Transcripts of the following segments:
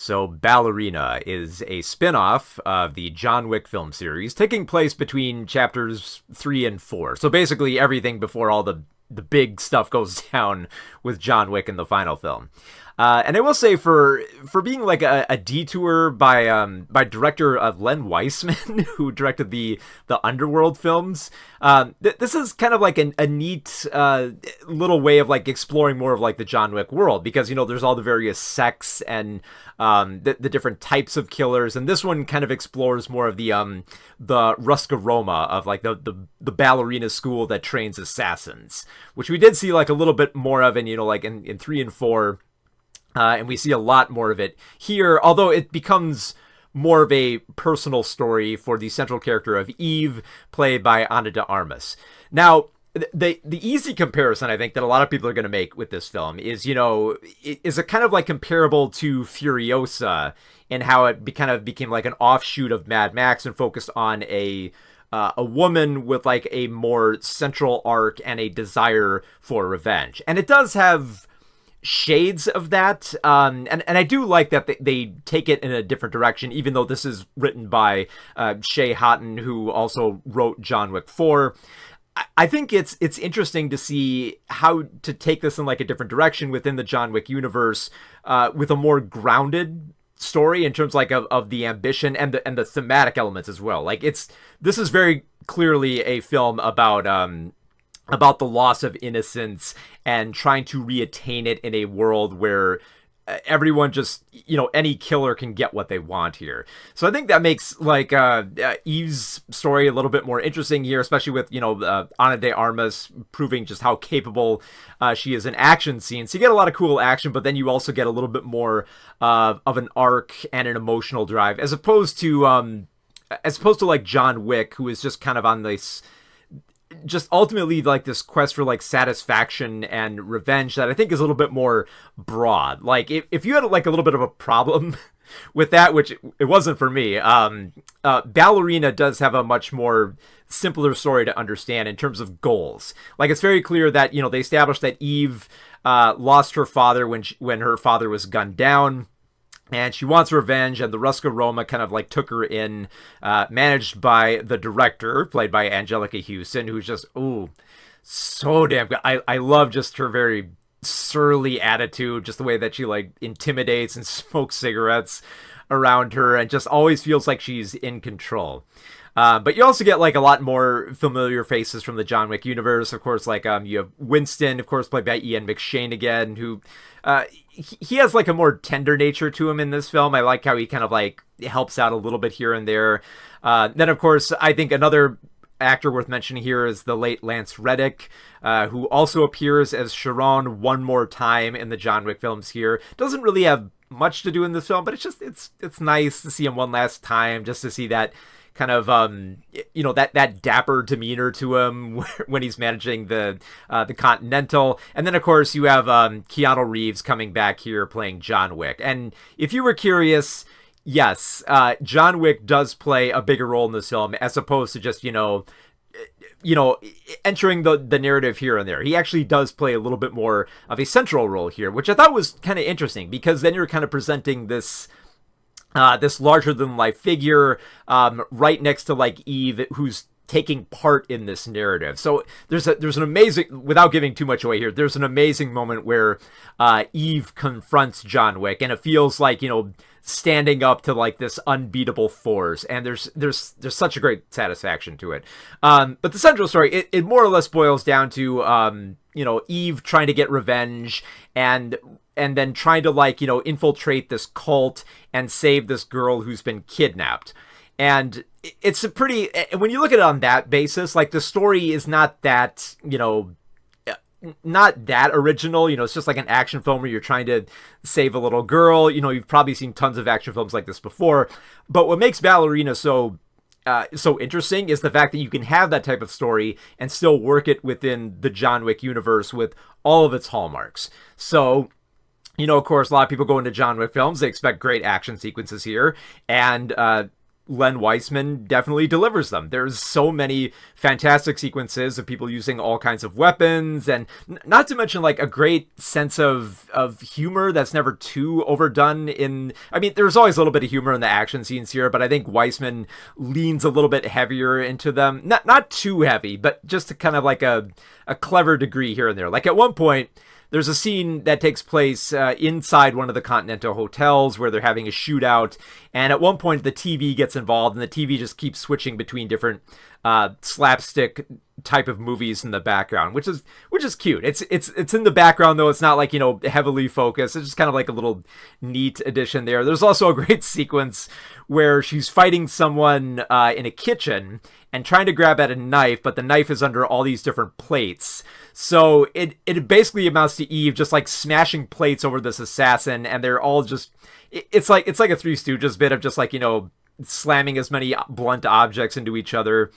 So, Ballerina is a spin-off of the John Wick film series, taking place between chapters 3 and 4. So basically everything before all the big stuff goes down with John Wick in the final film. And I will say, for being like a detour by director Len Weissman, who directed the Underworld films, this is kind of like a neat little way of like exploring more of like the John Wick world, because there's all the various sects and the different types of killers, and this one kind of explores more of the Ruscaroma of like the ballerina school that trains assassins, which we did see like a little bit more of in like in 3 and 4. And we see a lot more of it here, although it becomes more of a personal story for the central character of Eve, played by Ana de Armas. Now, the easy comparison I think that a lot of people are going to make with this film is, is a kind of like comparable to Furiosa, in how it kind of became like an offshoot of Mad Max and focused on a woman with like a more central arc and a desire for revenge. And it does have shades of that, and I do like that they take it in a different direction, even though this is written by Shay Houghton, who also wrote John Wick 4. I think it's interesting to see how to take this in like a different direction within the John Wick universe, with a more grounded story in terms like of the ambition and the thematic elements as well. Like this is very clearly a film about the loss of innocence and trying to reattain it in a world where everyone just, any killer can get what they want here. So I think that makes like Eve's story a little bit more interesting here, especially with, Ana de Armas proving just how capable she is in action scenes. So you get a lot of cool action, but then you also get a little bit more of an arc and an emotional drive, as opposed to like John Wick, who is just kind of on this, just ultimately like this quest for like satisfaction and revenge that I think is a little bit more broad. Like if you had like a little bit of a problem with that, which it wasn't for me, Ballerina does have a much more simpler story to understand in terms of goals. Like it's very clear that, they established that Eve lost her father when her father was gunned down. And she wants revenge, and the Ruscaroma kind of like took her in, managed by the director, played by Angelica Houston, who's just, so damn good. I love just her very surly attitude, just the way that she like intimidates and smokes cigarettes around her, and just always feels like she's in control. But you also get like a lot more familiar faces from the John Wick universe. Of course, like you have Winston, of course, played by Ian McShane again, who he has like a more tender nature to him in this film. I like how he kind of like helps out a little bit here and there. Then, of course, I think another actor worth mentioning here is the late Lance Reddick, who also appears as Chiron one more time in the John Wick films here. Doesn't really have much to do in this film, but it's nice to see him one last time, just to see that kind of that dapper demeanor to him when he's managing the Continental. And then of course you have Keanu Reeves coming back here playing John Wick. And if you were curious, yes, John Wick does play a bigger role in this film, as opposed to just entering the narrative here and there. He actually does play a little bit more of a central role here, which I thought was kind of interesting, because then you're kind of presenting this larger than life figure right next to like Eve, who's taking part in this narrative. So there's an amazing, without giving too much away here, there's an amazing moment where Eve confronts John Wick, and it feels like, standing up to like this unbeatable force, and there's such a great satisfaction to it. But the central story, it more or less boils down to Eve trying to get revenge, and then trying to like infiltrate this cult and save this girl who's been kidnapped. And it's a pretty, when you look at it on that basis, like the story is not that not that original. It's just like an action film where you're trying to save a little girl. You've probably seen tons of action films like this before, but what makes Ballerina so interesting is the fact that you can have that type of story and still work it within the John Wick universe with all of its hallmarks. So, of course, a lot of people go into John Wick films, they expect great action sequences here, and Len Wiseman definitely delivers them. There's so many fantastic sequences of people using all kinds of weapons, and not to mention like a great sense of humor that's never too overdone. I mean, there's always a little bit of humor in the action scenes here, but I think Wiseman leans a little bit heavier into them. Not too heavy, but just to kind of like a clever degree here and there. Like at one point, there's a scene that takes place inside one of the Continental hotels where they're having a shootout, and at one point the TV gets involved, and the TV just keeps switching between different slapstick type of movies in the background, which is cute. It's in the background though. It's not like, heavily focused. It's just kind of like a little neat addition there. There's also a great sequence where she's fighting someone in a kitchen and trying to grab at a knife, but the knife is under all these different plates. So it basically amounts to Eve just like smashing plates over this assassin, and they're all just, it's like a Three Stooges bit of just like, slamming as many blunt objects into each other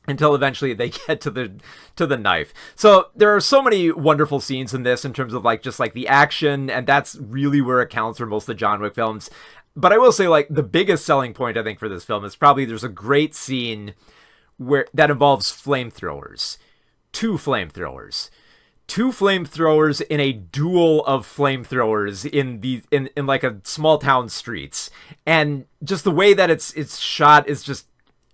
until eventually they get to the knife. So there are so many wonderful scenes in this in terms of like just like the action, and that's really where it counts for most of the John Wick films. But I will say, like, the biggest selling point I think for this film is probably there's a great scene that involves flamethrowers. Two flamethrowers in a duel of flamethrowers in like a small town streets, and just the way that it's shot is just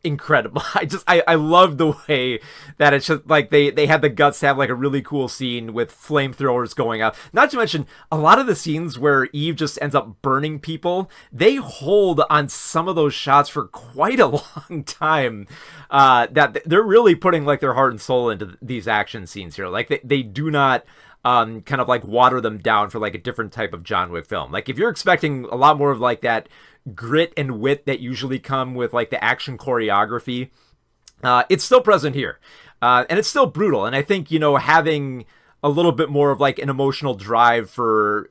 incredible. I love the way that it's just like they had the guts to have like a really cool scene with flamethrowers going out. Not to mention a lot of the scenes where Eve just ends up burning people, they hold on some of those shots for quite a long time. That they're really putting like their heart and soul into these action scenes here. Like they do not kind of like water them down for like a different type of John Wick film. Like if you're expecting a lot more of like that grit and wit that usually come with like the action choreography, it's still present here, and it's still brutal. And I think having a little bit more of like an emotional drive for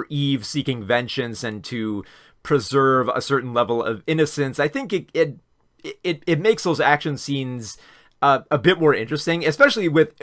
Eve seeking vengeance and to preserve a certain level of innocence, I think it makes those action scenes a bit more interesting, especially with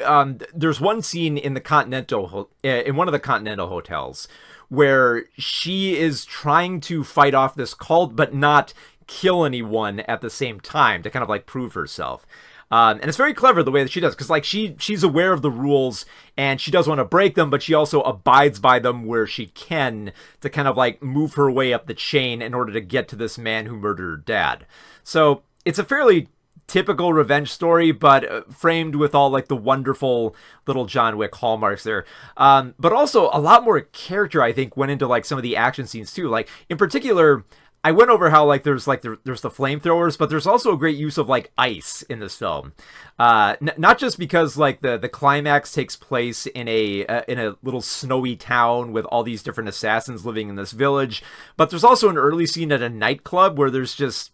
there's one scene in one of the Continental hotels where she is trying to fight off this cult but not kill anyone at the same time to kind of like prove herself. And it's very clever the way that she does, because like she's aware of the rules and she does want to break them, but she also abides by them where she can to kind of like move her way up the chain in order to get to this man who murdered her dad. So it's a fairly typical revenge story, but framed with all like the wonderful little John Wick hallmarks there. But also a lot more character, I think, went into like some of the action scenes too. Like in particular, I went over how like there's the flamethrowers, but there's also a great use of like ice in this film. Not just because like the climax takes place in a little snowy town with all these different assassins living in this village, but there's also an early scene at a nightclub where there's just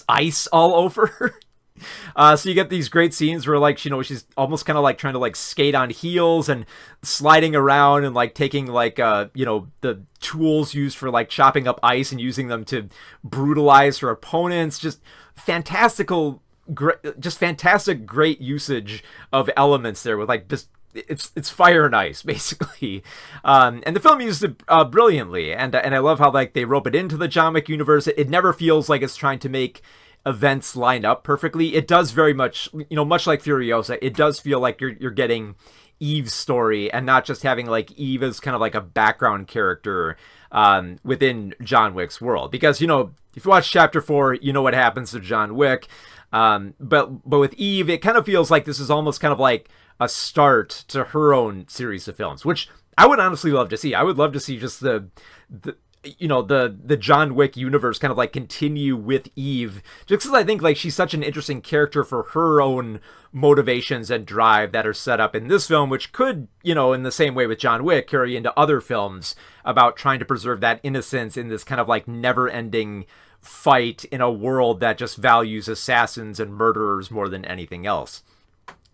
ice all over. So you get these great scenes where like, she's almost kind of like trying to like skate on heels and sliding around and like taking like, the tools used for like chopping up ice and using them to brutalize her opponents. Just fantastic, great usage of elements there with like just, it's fire and ice basically, and the film used it brilliantly, and I love how like they rope it into the John Wick universe. It never feels like it's trying to make events line up perfectly. It does very much, much like Furiosa, it does feel like you're getting Eve's story and not just having like Eve as kind of like a background character within John Wick's world. Because if you watch Chapter 4, you know what happens to John Wick, but with Eve, it kind of feels like this is almost kind of like a start to her own series of films, which I would honestly love to see. I would love to see just the John Wick universe kind of like continue with Eve, just because I think like she's such an interesting character for her own motivations and drive that are set up in this film, which could, in the same way with John Wick, carry into other films about trying to preserve that innocence in this kind of like never-ending fight in a world that just values assassins and murderers more than anything else.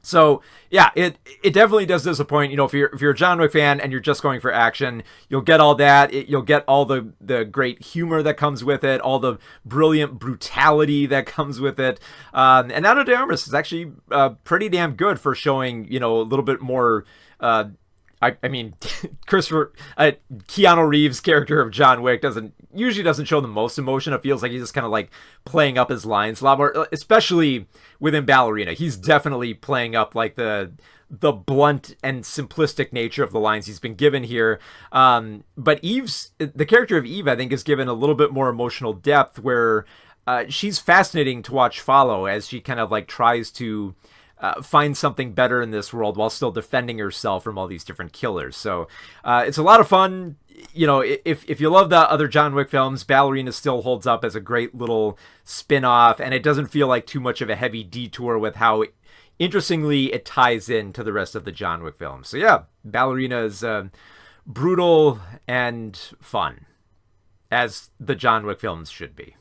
So yeah, it definitely does disappoint. If you're a John Wick fan and you're just going for action, you'll get all that. You'll get all the great humor that comes with it, all the brilliant brutality that comes with it. And Ana de Armas is actually pretty damn good for showing a little bit more I mean, Keanu Reeves' character of John Wick doesn't show the most emotion. It feels like he's just kind of like playing up his lines a lot more, especially within Ballerina. He's definitely playing up like the blunt and simplistic nature of the lines he's been given here. But the character of Eve, I think, is given a little bit more emotional depth, where she's fascinating to watch follow as she kind of like tries to find something better in this world while still defending herself from all these different killers. So it's a lot of fun. You know, if you love the other John Wick films, Ballerina still holds up as a great little spin-off, and it doesn't feel like too much of a heavy detour with how interestingly it ties into the rest of the John Wick films. So yeah, Ballerina is brutal and fun, as the John Wick films should be.